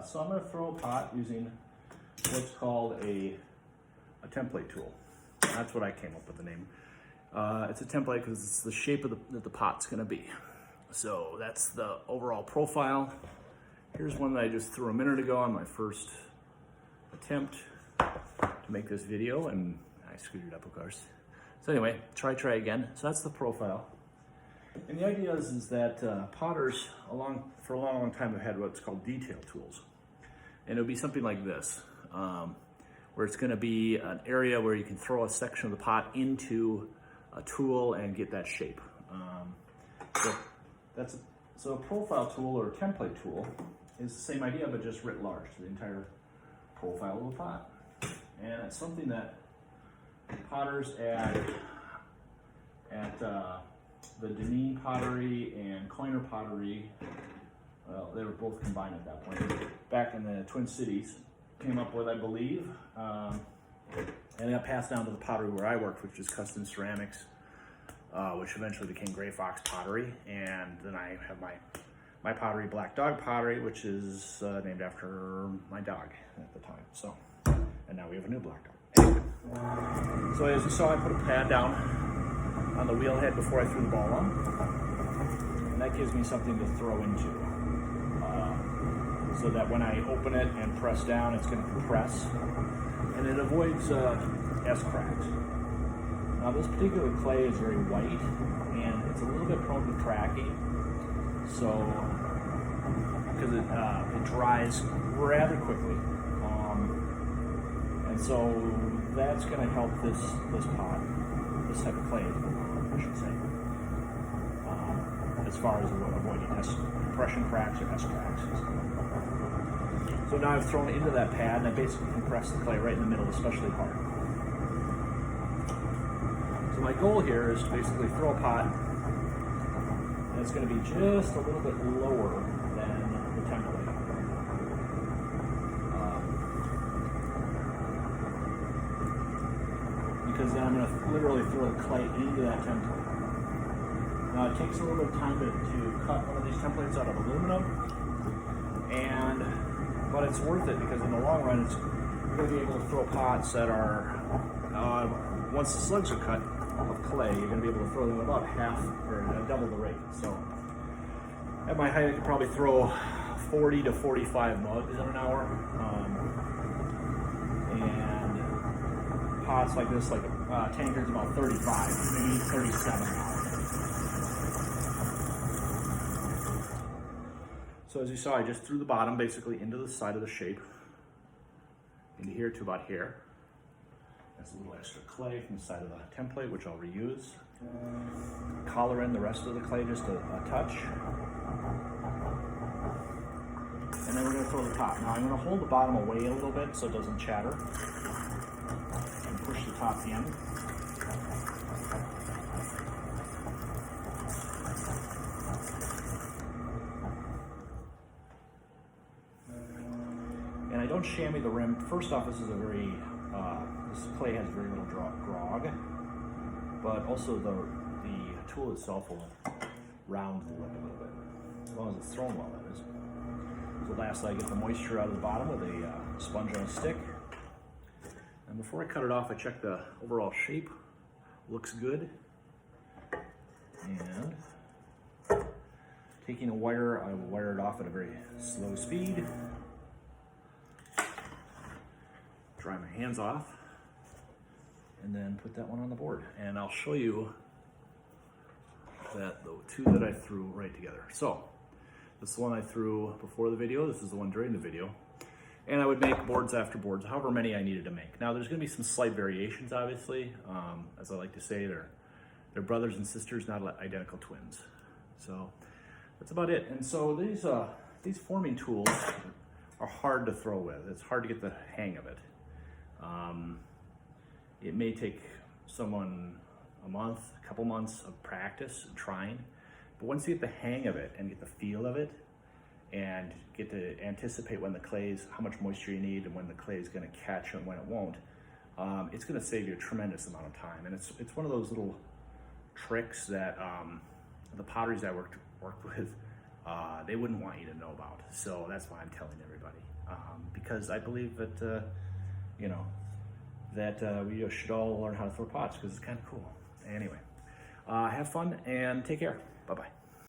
So I'm going to throw a pot using what's called a template tool. That's what I came up with the name. It's a template because it's the shape of that the pot's going to be. So that's the overall profile. Here's one that I just threw a minute ago on my first attempt to make this video, and I screwed it up, of course. So anyway, try again. So that's the profile. And the idea is that potters for a long time have had what's called detail tools. And it'll be something like this, where it's going to be an area where you can throw a section of the pot into a tool and get that shape. So a profile tool or a template tool is the same idea, but just writ large, the entire profile of the pot. And it's something that potters at the Deneen pottery and Coiner pottery, well, they were both combined at that point, back in the Twin Cities, came up with, I believe, and it got passed down to the pottery where I worked, which is Custom Ceramics, which eventually became Gray Fox Pottery. And then I have my pottery, Black Dog Pottery, which is named after my dog at the time. So, and now we have a new black dog. Anyway, so as you saw, I put a pad down on the wheel head before I threw the ball on, and that gives me something to throw into, so that when I open it and press down, it's going to compress, and it avoids S-cracks. Now this particular clay is very white, and it's a little bit prone to cracking, so because it dries rather quickly, and so that's going to help this pot, this type of clay, I should say, as far as avoiding compression cracks or S cracks. So now I've thrown it into that pad, and I basically compressed the clay right in the middle, especially hard. So my goal here is to basically throw a pot, and it's going to be just a little bit lower than the template. Because then I'm going to literally throw the clay into that template. Now it takes a little bit of time to cut one of these templates out of aluminum, but it's worth it because in the long run, you're going to be able to throw pots that are, once the slugs are cut of clay, you're going to be able to throw them about half or double the rate. So at my height, I could probably throw 40 to 45 mugs in an hour. And pots like this, like a tanker's about 35, maybe 37 an hour. So as you saw, I just threw the bottom basically into the side of the shape, into here to about here. That's a little extra clay from the side of the template, which I'll reuse. Collar in the rest of the clay just a touch. And then we're going to throw the top. Now I'm going to hold the bottom away a little bit so it doesn't chatter. And push the top in. And I don't chamois the rim. First off, this is this clay has very little grog, but also the tool itself will round the lip a little bit, as long as it's thrown well, that is. So lastly, I get the moisture out of the bottom with a sponge on a stick. And before I cut it off, I check the overall shape. Looks good. And taking a wire, I will wire it off at a very slow speed. Dry my hands off, and then put that one on the board. And I'll show you that the two that I threw right together. So this is the one I threw before the video. This is the one during the video. And I would make boards after boards, however many I needed to make. Now there's going to be some slight variations, obviously. As I like to say, they're brothers and sisters, not identical twins. So that's about it. And so these forming tools are hard to throw with. It's hard to get the hang of it. It may take someone a month, a couple months of practice and trying, but once you get the hang of it and get the feel of it and get to anticipate when the clay's, how much moisture you need and when the clay is going to catch and when it won't, it's going to save you a tremendous amount of time. And it's one of those little tricks that the potteries I worked with they wouldn't want you to know about. So that's why I'm telling everybody, because I believe that, you know, that we should all learn how to throw pots because it's kind of cool. Anyway, have fun and take care. Bye-bye.